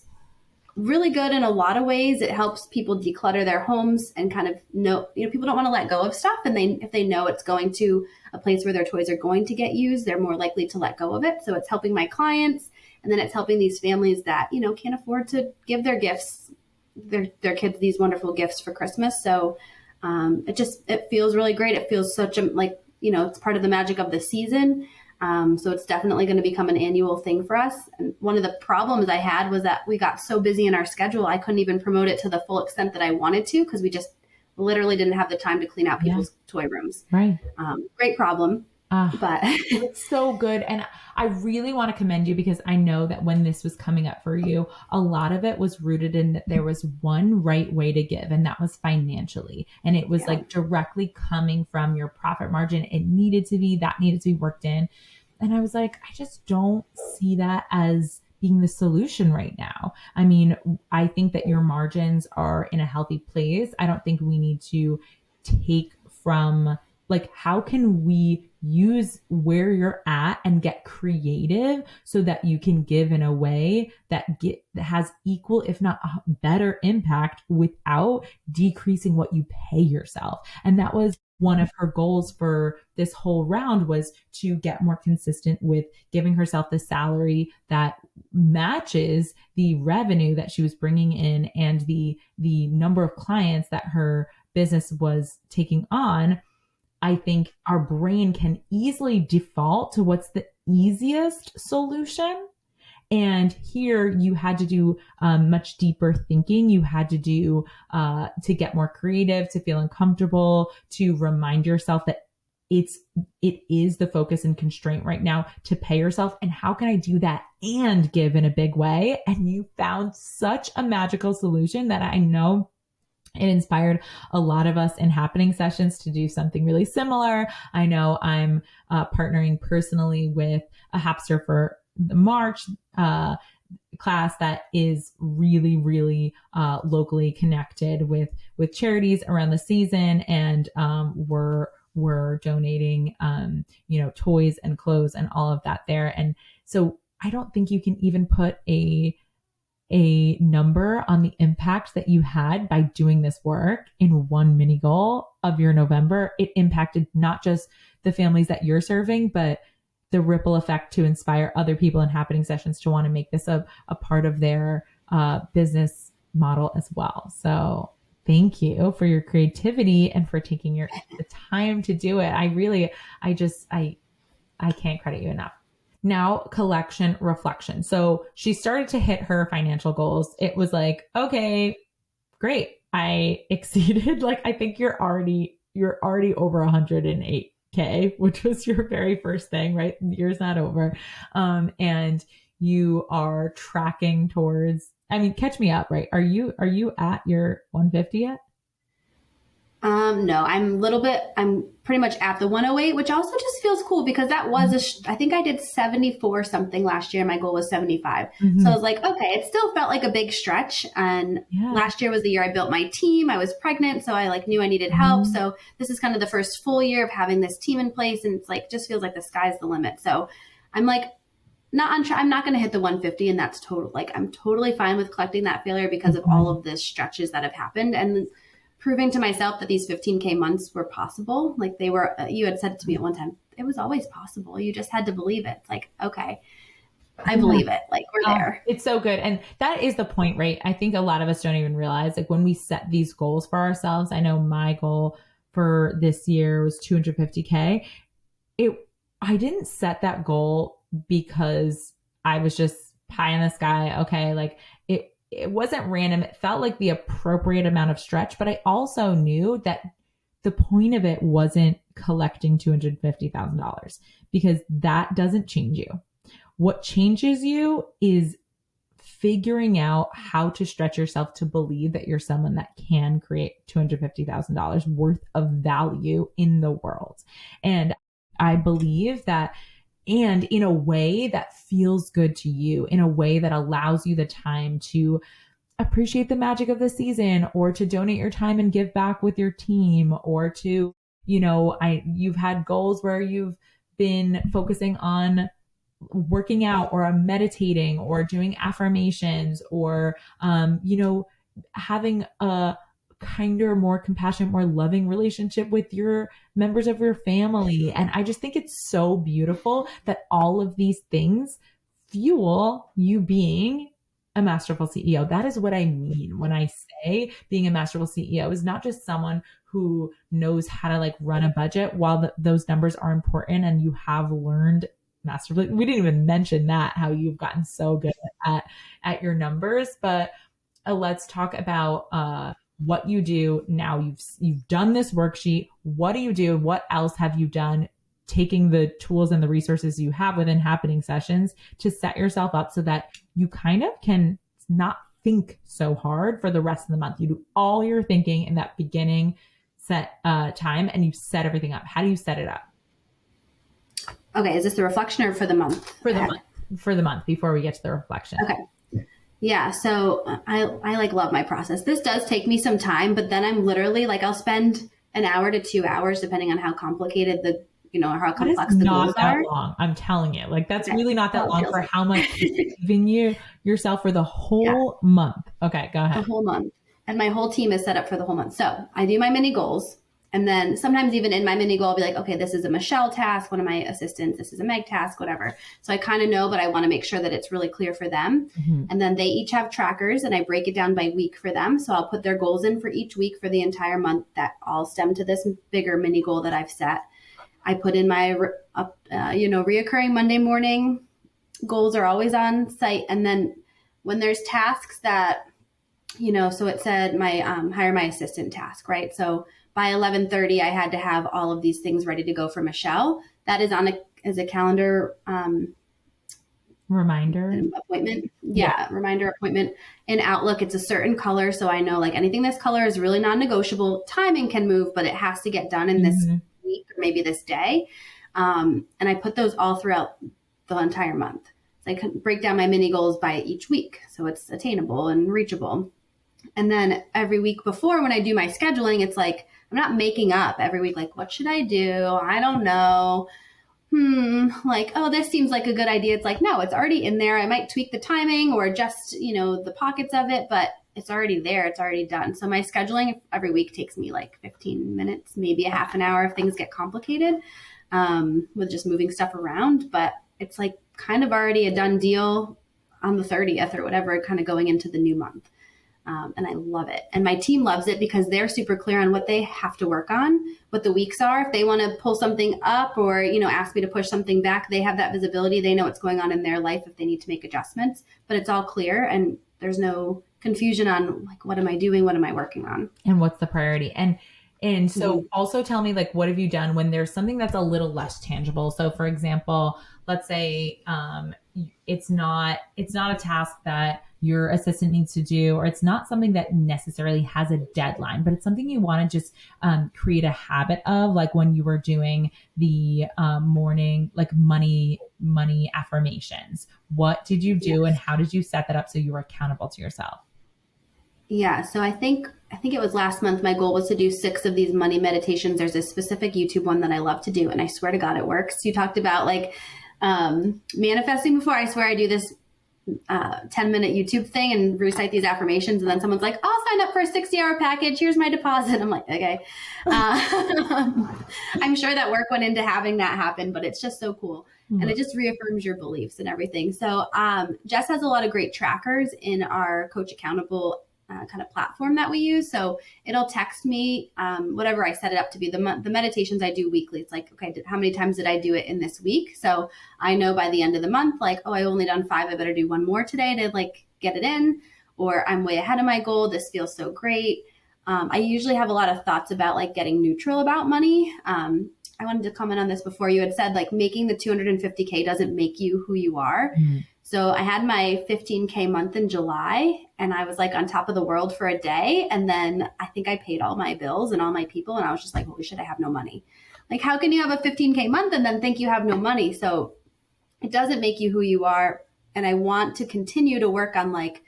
[SPEAKER 1] really good in a lot of ways. It helps people declutter their homes and kind of know, people don't want to let go of stuff. And if they know it's going to a place where their toys are going to get used, they're more likely to let go of it. So it's helping my clients. And then it's helping these families that, can't afford to give their gifts, their kids, these wonderful gifts for Christmas. So it feels really great. It feels such it's part of the magic of the season. So it's definitely going to become an annual thing for us. And one of the problems I had was that we got so busy in our schedule, I couldn't even promote it to the full extent that I wanted to, because we just literally didn't have the time to clean out people's toy rooms.
[SPEAKER 3] Right.
[SPEAKER 1] Great problem. But
[SPEAKER 3] it's so good. And I really want to commend you, because I know that when this was coming up for you, a lot of it was rooted in that there was one right way to give, and that was financially. And it was like directly coming from your profit margin. It needed to be worked in. And I was like, I just don't see that as being the solution right now. I mean, I think that your margins are in a healthy place. I don't think we need to take from, how can we use where you're at and get creative so that you can give in a way that has equal, if not better impact, without decreasing what you pay yourself. And that was one of her goals for this whole round, was to get more consistent with giving herself the salary that matches the revenue that she was bringing in and the number of clients that her business was taking on. I think our brain can easily default to what's the easiest solution. And here you had to do much deeper thinking. You had to do to get more creative, to feel uncomfortable, to remind yourself that it is the focus and constraint right now to pay yourself. And how can I do that and give in a big way? And you found such a magical solution that I know it inspired a lot of us in happening sessions to do something really similar. I know I'm partnering personally with a Happster for the March class that is really, really locally connected with charities around the season. And we're donating, toys and clothes and all of that there. And so I don't think you can even put a number on the impact that you had by doing this work in one mini goal of your November. It impacted not just the families that you're serving, but the ripple effect to inspire other people in happening sessions to want to make this a part of their business model as well. So thank you for your creativity and for taking the time to do it. I can't credit you enough. Now, collection reflection. So she started to hit her financial goals. It was like, okay, great. I exceeded. I think you're already over 108K, which was your very first thing, right? The year's not over. And you are tracking towards, catch me up, right? Are you at your 150 yet?
[SPEAKER 1] No, I'm pretty much at the 108, which also just feels cool because that was I think I did 74 something last year. My goal was 75. Mm-hmm. So I was like, okay, it still felt like a big stretch. And last year was the year I built my team. I was pregnant. So I knew I needed help. Mm-hmm. So this is kind of the first full year of having this team in place. And it's just feels like the sky's the limit. So I'm I'm not going to hit the 150, and that's total. I'm totally fine with collecting that failure because of all of the stretches that have happened. And proving to myself that these 15K months were possible. They were, you had said to me at one time, it was always possible. You just had to believe it. It's okay, I believe it. We're there.
[SPEAKER 3] It's so good. And that is the point, right? I think a lot of us don't even realize when we set these goals for ourselves. I know my goal for this year was 250K. I didn't set that goal because I was just pie in the sky. Okay. Like it wasn't random. It felt like the appropriate amount of stretch, but I also knew that the point of it wasn't collecting $250,000 because that doesn't change you. What changes you is figuring out how to stretch yourself to believe that you're someone that can create $250,000 worth of value in the world. And I believe that, and in a way that feels good to you, in a way that allows you the time to appreciate the magic of the season, or to donate your time and give back with your team, or to, you've had goals where you've been focusing on working out or meditating or doing affirmations or, having a kinder, more compassionate, more loving relationship with your members of your family. And I just think it's so beautiful that all of these things fuel you being a masterful CEO. That is what I mean when I say being a masterful CEO is not just someone who knows how to like run a budget. While those numbers are important and you have learned masterfully, we didn't even mention that, how you've gotten so good at your numbers. But let's talk about what you do now. You've done this worksheet. What do you do? What else have you done, taking the tools and the resources you have within Happening Sessions to set yourself up so that you kind of can not think so hard for the rest of the month? You do all your thinking in that beginning set time, and you set everything up. How do you set it up?
[SPEAKER 1] Okay, is this the reflection or for the month?
[SPEAKER 3] For the month before we get to the reflection.
[SPEAKER 1] Okay. Yeah, so I like love my process. This does take me some time, but then I'm literally like, I'll spend an hour to 2 hours depending on how complicated how complex the goals are.
[SPEAKER 3] Not that long. I'm telling you, like that's really not that long for how much you're giving yourself for the whole month. Okay, go ahead.
[SPEAKER 1] The whole month. And my whole team is set up for the whole month. So I do my mini goals. And then sometimes even in my mini goal, I'll be like, okay, this is a Michelle task, one of my assistants, this is a Meg task, whatever. So I kind of know, but I want to make sure that it's really clear for them. Mm-hmm. And then they each have trackers and I break it down by week for them. So I'll put their goals in for each week for the entire month that all stem to this bigger mini goal that I've set. I put in my, reoccurring Monday morning goals are always on site. And then when there's tasks that, so it said my hire my assistant task, right? So by 11:30, I had to have all of these things ready to go for Michelle. That is on as a calendar
[SPEAKER 3] reminder
[SPEAKER 1] appointment. Yeah, reminder appointment. In Outlook, it's a certain color. So I know like anything this color is really non-negotiable. Timing can move, but it has to get done in this week or maybe this day. And I put those all throughout the entire month. So I can break down my mini goals by each week. So it's attainable and reachable. And then every week before when I do my scheduling, it's like, I'm not making up every week. Like, what should I do? I don't know. Like, oh, this seems like a good idea. It's like, no, it's already in there. I might tweak the timing or adjust, the pockets of it, but it's already there. It's already done. So my scheduling every week takes me like 15 minutes, maybe a half an hour if things get complicated with just moving stuff around. But it's like kind of already a done deal on the 30th or whatever, kind of going into the new month. And I love it. And my team loves it because they're super clear on what they have to work on, what the weeks are. If they want to pull something up or, ask me to push something back, they have that visibility. They know what's going on in their life if they need to make adjustments, but it's all clear and there's no confusion on like, what am I doing? What am I working on? And
[SPEAKER 3] what's the priority? And so also tell me, like, what have you done when there's something that's a little less tangible? So for example, let's say it's not a task that your assistant needs to do, or it's not something that necessarily has a deadline, but it's something you want to just create a habit of, like when you were doing the morning, like money affirmations. What did you do and how did you set that up so you were accountable to yourself?
[SPEAKER 1] Yeah. So I think it was last month. My goal was to do 6 of these money meditations. There's a specific YouTube one that I love to do. And I swear to God, it works. You talked about like manifesting before. I swear I do this 10-minute YouTube thing and recite these affirmations. And then someone's like, I'll sign up for a 60-hour package. Here's my deposit. I'm like, okay. I'm sure that work went into having that happen, but it's just so cool. Mm-hmm. And it just reaffirms your beliefs and everything. So Jess has a lot of great trackers in our Coach Accountable kind of platform that we use. So it'll text me whatever I set it up to be. The meditations I do weekly. It's like, okay, how many times did I do it in this week? So I know by the end of the month, like, oh, I only done 5. I better do 1 more today to like get it in, or I'm way ahead of my goal. This feels so great. I usually have a lot of thoughts about like getting neutral about money. I wanted to comment on this before. You had said like making the 250K doesn't make you who you are. Mm-hmm. So I had my 15K month in July and I was like on top of the world for a day. And then I think I paid all my bills and all my people. And I was just like, holy shit, I have no money. Like, how can you have a 15K month and then think you have no money? So it doesn't make you who you are. And I want to continue to work on like,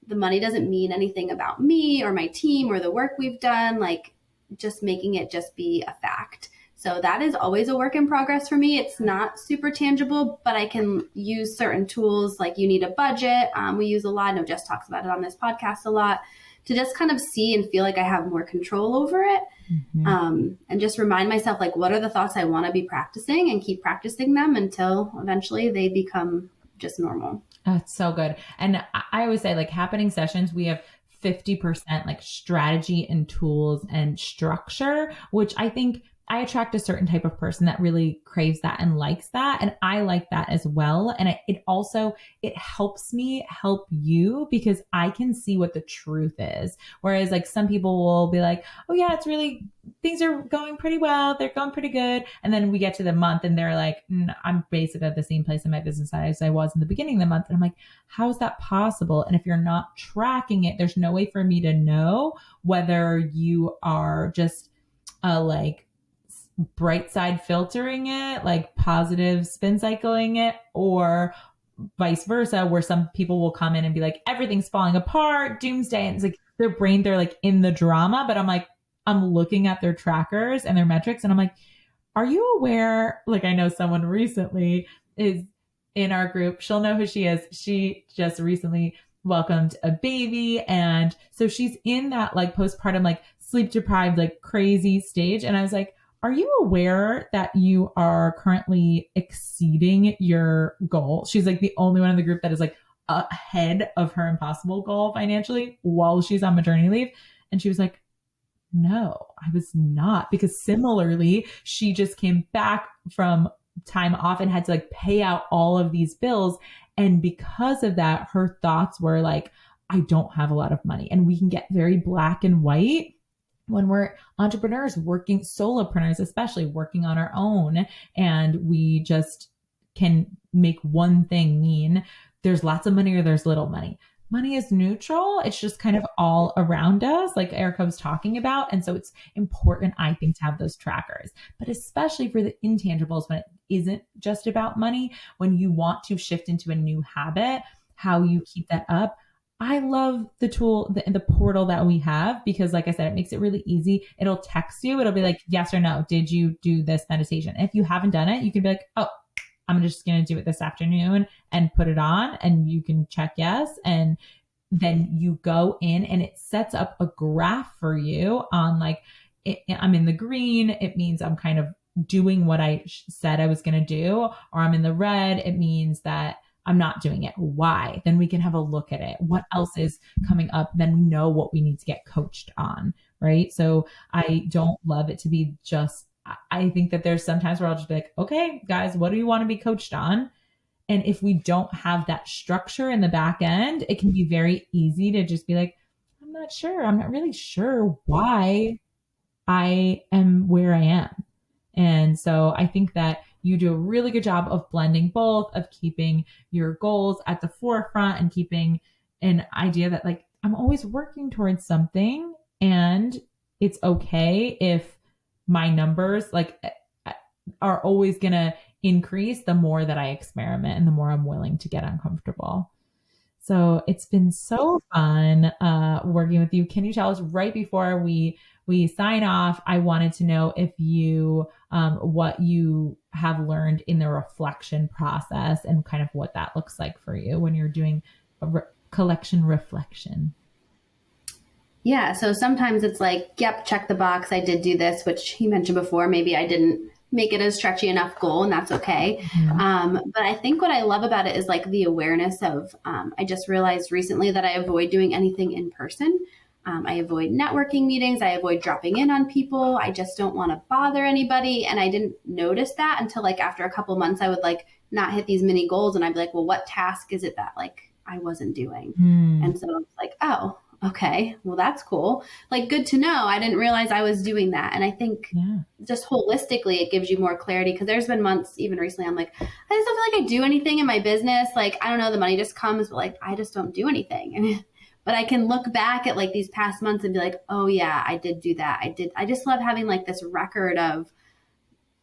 [SPEAKER 1] the money doesn't mean anything about me or my team or the work we've done, like just making it just be a fact. So that is always a work in progress for me. It's not super tangible, but I can use certain tools like you need a budget. We use a lot. I know Jess talks about it on this podcast a lot to just kind of see and feel like I have more control over it. Mm-hmm. And just remind myself, like, what are the thoughts I want to be practicing and keep practicing them until eventually they become just normal.
[SPEAKER 3] That's so good. And I always say like happening sessions, we have 50% like strategy and tools and structure, which I think I attract a certain type of person that really craves that and likes that. And I like that as well. And it helps me help you because I can see what the truth is. Whereas like some people will be like, oh yeah, things are going pretty well. They're going pretty good. And then we get to the month and they're like, I'm basically at the same place in my business as I was in the beginning of the month. And I'm like, how is that possible? And if you're not tracking it, there's no way for me to know whether you are just like bright side filtering it, like positive spin cycling it, or vice versa, where some people will come in and be like, everything's falling apart, doomsday. And it's like their brain, they're like in the drama, but I'm looking at their trackers and their metrics and I'm like, are you aware? Like, I know someone recently is in our group. She'll know who she is. She just recently welcomed a baby. And so she's in that like postpartum, like sleep deprived, like crazy stage. And I was like, are you aware that you are currently exceeding your goal? She's like the only one in the group that is like ahead of her impossible goal financially while she's on maternity leave. And she was like, no, I was not, because similarly, she just came back from time off and had to like pay out all of these bills. And because of that, her thoughts were like, I don't have a lot of money. And we can get very black and white when we're entrepreneurs, working, solopreneurs, especially working on our own, and we just can make one thing mean there's lots of money or there's little money. Money is neutral. It's just kind of all around us, like Erika was talking about. And so it's important, I think, to have those trackers, but especially for the intangibles when it isn't just about money, when you want to shift into a new habit, how you keep that up. I love the tool, the portal that we have, because like I said, it makes it really easy. It'll text you. It'll be like, yes or no. Did you do this meditation? And if you haven't done it, you can be like, oh, I'm just going to do it this afternoon and put it on, and you can check yes. And then you go in and it sets up a graph for you on like, I'm in the green. It means I'm kind of doing what I said I was going to do, or I'm in the red. It means that I'm not doing it. Why? Then we can have a look at it. What else is coming up? Then we know what we need to get coached on, right? So I don't love it to be just, I think that there's sometimes where I'll just be like, okay, guys, what do you want to be coached on? And if we don't have that structure in the back end, it can be very easy to just be like, I'm not sure. I'm not really sure why I am where I am. And so I think that you do a really good job of blending both, of keeping your goals at the forefront and keeping an idea that like, I'm always working towards something, and it's okay if my numbers like are always going to increase the more that I experiment and the more I'm willing to get uncomfortable. So it's been so fun working with you. Can you tell us right before we sign off, I wanted to know if you, what you have learned in the reflection process and kind of what that looks like for you when you're doing a collection reflection.
[SPEAKER 1] Yeah. So sometimes it's like, yep, check the box. I did do this, which he mentioned before. Maybe I didn't make it a stretchy enough goal, and that's okay. But I think what I love about it is like the awareness of, I just realized recently that I avoid doing anything in person. I avoid networking meetings. I avoid dropping in on people. I just don't want to bother anybody. And I didn't notice that until like after a couple months, I would like not hit these mini goals. And I'd be like, well, what task is it that like I wasn't doing? And so it's like, oh, okay, well, that's cool. Like, good to know. I didn't realize I was doing that. And I think just holistically, it gives you more clarity, because there's been months, even recently, I'm like, I just don't feel like I do anything in my business. Like, I don't know, the money just comes, but like, I just don't do anything. But I can look back at like these past months and be like, oh yeah, I did do that. I just love having like this record of,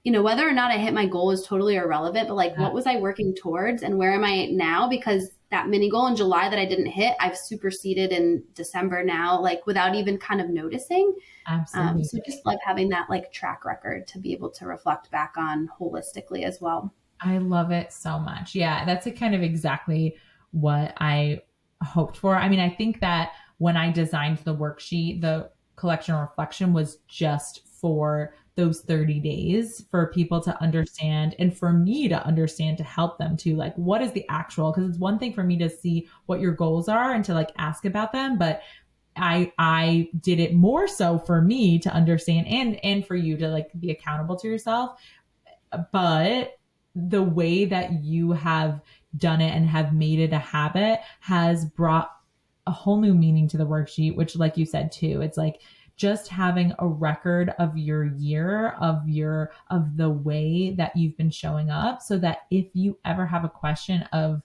[SPEAKER 1] you know, whether or not I hit my goal is totally irrelevant, but like, what was I working towards and where am I now? Because that mini goal in July that I didn't hit, I've superseded in December now, like without even kind of noticing.
[SPEAKER 3] Absolutely.
[SPEAKER 1] So just love having that like track record to be able to reflect back on holistically as well.
[SPEAKER 3] I love it so much. Yeah, that's kind of exactly what I hoped for. I mean, I think that when I designed the worksheet, the collection reflection was just for those 30 days for people to understand, and for me to understand, to help them to like, what is the actual, because it's one thing for me to see what your goals are and to like ask about them, but I did it more so for me to understand and for you to like be accountable to yourself. But the way that you have done it and have made it a habit has brought a whole new meaning to the worksheet, which, like you said too, it's like just having a record of your year, of the way that you've been showing up, so that if you ever have a question of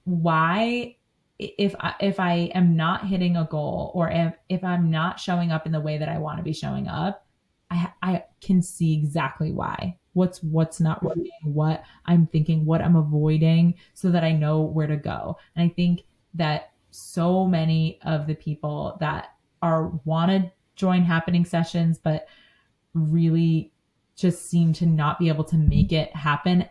[SPEAKER 3] why, if I am not hitting a goal, or if I'm not showing up in the way that I want to be showing up, I can see exactly why. What's not working, what I'm thinking, what I'm avoiding, so that I know where to go. And I think that so many of the people that want to join happening sessions, but really just seem to not be able to make it happen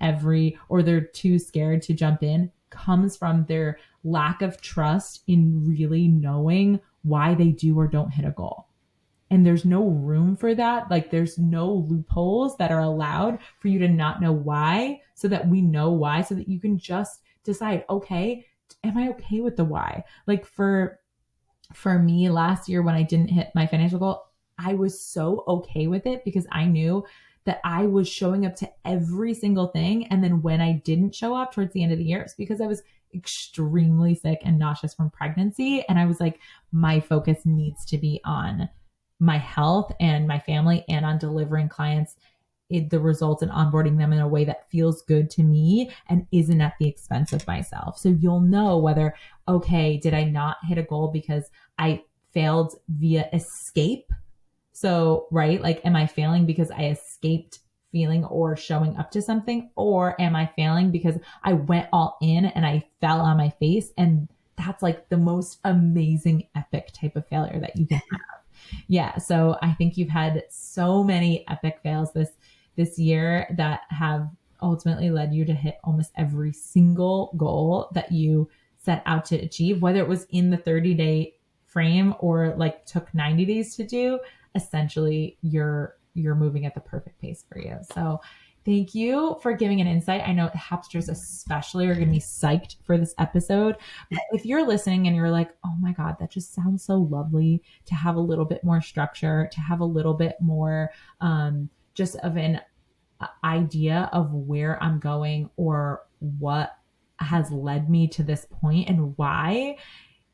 [SPEAKER 3] or they're too scared to jump in, comes from their lack of trust in really knowing why they do or don't hit a goal. And there's no room for that. Like, there's no loopholes that are allowed for you to not know why, so that we know why, so that you can just decide, okay, am I okay with the why? Like for me last year, when I didn't hit my financial goal, I was so okay with it, because I knew that I was showing up to every single thing. And then when I didn't show up towards the end of the year, it's because I was extremely sick and nauseous from pregnancy. And I was like, my focus needs to be on my health and my family, and on delivering clients the results and onboarding them in a way that feels good to me and isn't at the expense of myself. So you'll know whether, okay, did I not hit a goal because I failed via escape? So, right, like, am I failing because I escaped feeling or showing up to something? Or am I failing because I went all in and I fell on my face? And that's like the most amazing, epic type of failure that you can have. Yeah. So I think you've had so many epic fails this year that have ultimately led you to hit almost every single goal that you set out to achieve, whether it was in the 30-day frame or like took 90 days to do. Essentially, you're moving at the perfect pace for you. So thank you for giving an insight. I know Happsters especially are going to be psyched for this episode. But if you're listening and you're like, oh my God, that just sounds so lovely to have a little bit more structure, to have a little bit more just of an idea of where I'm going or what has led me to this point and why,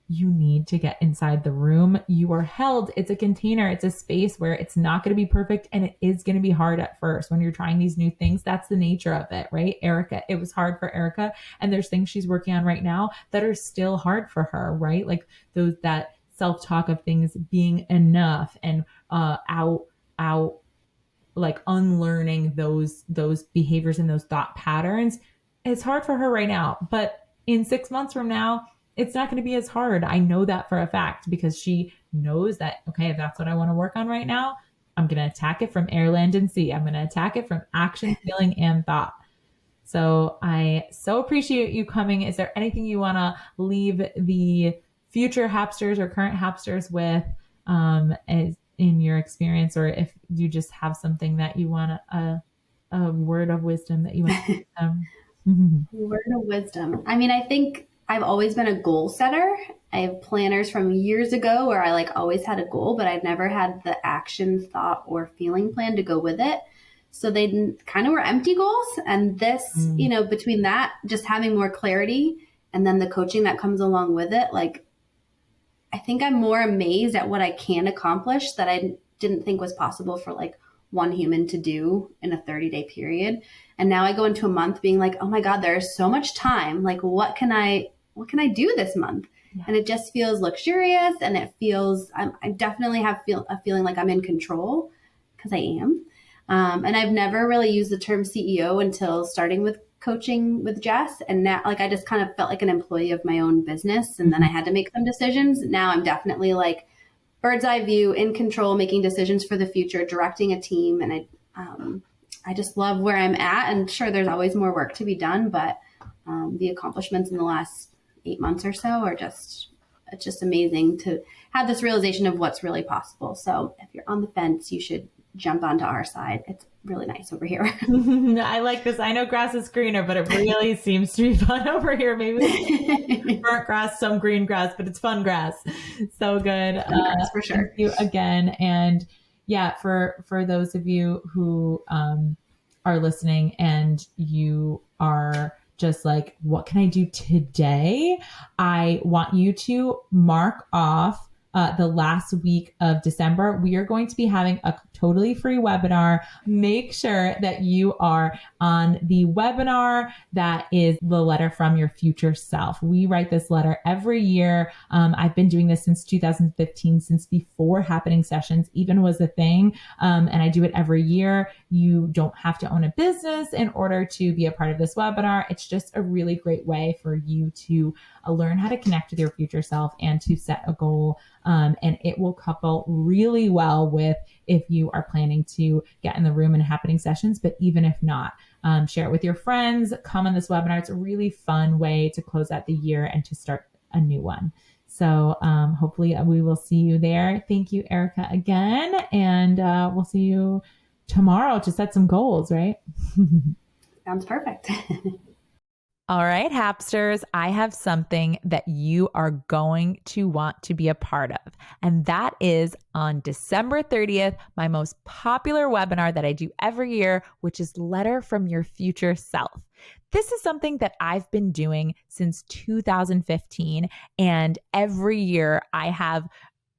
[SPEAKER 3] you need to get inside the room. You are held. It's a container. It's a space where it's not going to be perfect. And it is going to be hard at first when you're trying these new things. That's the nature of it, right? Erika, it was hard for Erika. And there's things she's working on right now that are still hard for her, right? Like that self-talk of things being enough and like unlearning those behaviors and those thought patterns. It's hard for her right now, but in 6 months from now, it's not going to be as hard. I know that for a fact, because she knows that, okay, if that's what I want to work on right now, I'm going to attack it from air, land, and sea. I'm going to attack it from action, feeling, and thought. So I so appreciate you coming. Is there anything you want to leave the future Happsters or current Happsters with as in your experience, or if you just have something that you want to a word of wisdom that you want to give them?
[SPEAKER 1] Word of wisdom. I mean, I think I've always been a goal setter. I have planners from years ago where I like always had a goal, but I'd never had the action, thought, or feeling plan to go with it. So they kind of were empty goals. And this, between that, just having more clarity and then the coaching that comes along with it, like, I think I'm more amazed at what I can accomplish that I didn't think was possible for like one human to do in a 30-day period. And now I go into a month being like, oh my God, there's so much time. Like, what can I do this month? Yeah. And it just feels luxurious. And it feels, I definitely have a feeling like I'm in control, because I am. And I've never really used the term CEO until starting with coaching with Jess. And now, like, I just kind of felt like an employee of my own business. And then I had to make some decisions. Now I'm definitely like bird's eye view, in control, making decisions for the future, directing a team. And I just love where I'm at. And sure, there's always more work to be done, but the accomplishments in the last 8 months or so it's just amazing to have this realization of what's really possible. So if you're on the fence, you should jump onto our side. It's really nice over here.
[SPEAKER 3] I like this. I know grass is greener, but it really seems to be fun over here. Maybe burnt grass, some green grass, but it's fun grass. So good.
[SPEAKER 1] Grass, for sure.
[SPEAKER 3] Thank you again. And yeah, for those of you who are listening and you are just like, what can I do today? I want you to mark off the last week of December. We are going to be having a totally free webinar. Make sure that you are on the webinar that is the letter from your future self. We write this letter every year. I've been doing this since 2015, since before happening sessions even was a thing. And I do it every year. You don't have to own a business in order to be a part of this webinar. It's just a really great way for you to learn how to connect with your future self and to set a goal. And it will couple really well with if you are planning to get in the room and happening sessions. But even if not, share it with your friends, come on this webinar. It's a really fun way to close out the year and to start a new one. So hopefully we will see you there. Thank you, Erika, again. And we'll see you tomorrow to set some goals, right?
[SPEAKER 1] Sounds perfect.
[SPEAKER 2] All right, Happsters, I have something that you are going to want to be a part of. And that is on December 30th, my most popular webinar that I do every year, which is Letter from Your Future Self. This is something that I've been doing since 2015. And every year I have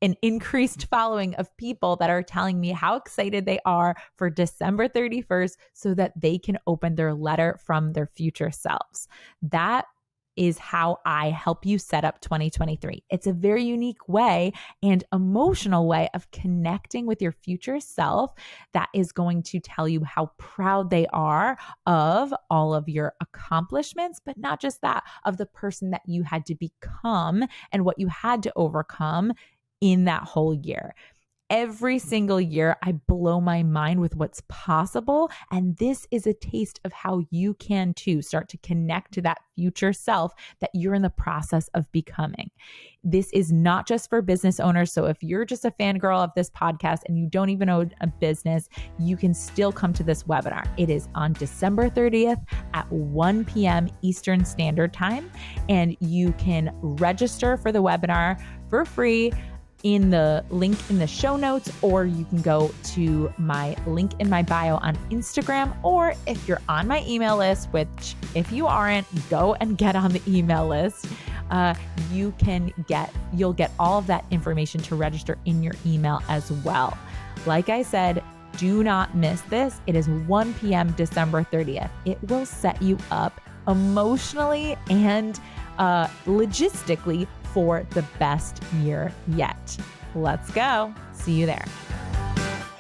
[SPEAKER 2] an increased following of people that are telling me how excited they are for December 31st so that they can open their letter from their future selves. That is how I help you set up 2023. It's a very unique way and emotional way of connecting with your future self that is going to tell you how proud they are of all of your accomplishments, but not just that, of the person that you had to become and what you had to overcome in that whole year. Every single year, I blow my mind with what's possible. And this is a taste of how you can too start to connect to that future self that you're in the process of becoming. This is not just for business owners. So if you're just a fangirl of this podcast and you don't even own a business, you can still come to this webinar. It is on December 30th at 1 p.m. Eastern Standard Time. And you can register for the webinar for free in the link in the show notes, or you can go to my link in my bio on Instagram, or if you're on my email list, which if you aren't, go and get on the email list. You'll get all of that information to register in your email as well. Like I said, do not miss this. It is 1 p.m. December 30th. It will set you up emotionally and logistically for the best year yet. Let's go. See you there.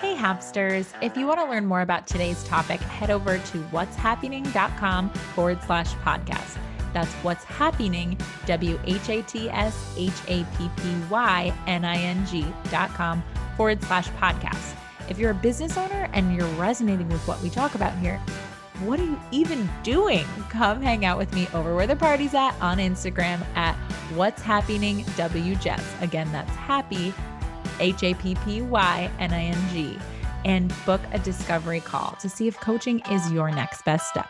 [SPEAKER 2] Hey, Happsters. If you want to learn more about today's topic, head over to what'shappening.com/podcast. That's what's happening, what'shappening.com/podcast. If you're a business owner and you're resonating with what we talk about here, what are you even doing? Come hang out with me over where the party's at on Instagram at What's Happening WJess. Again, that's happy, HAPPYNING. and book a discovery call to see if coaching is your next best step.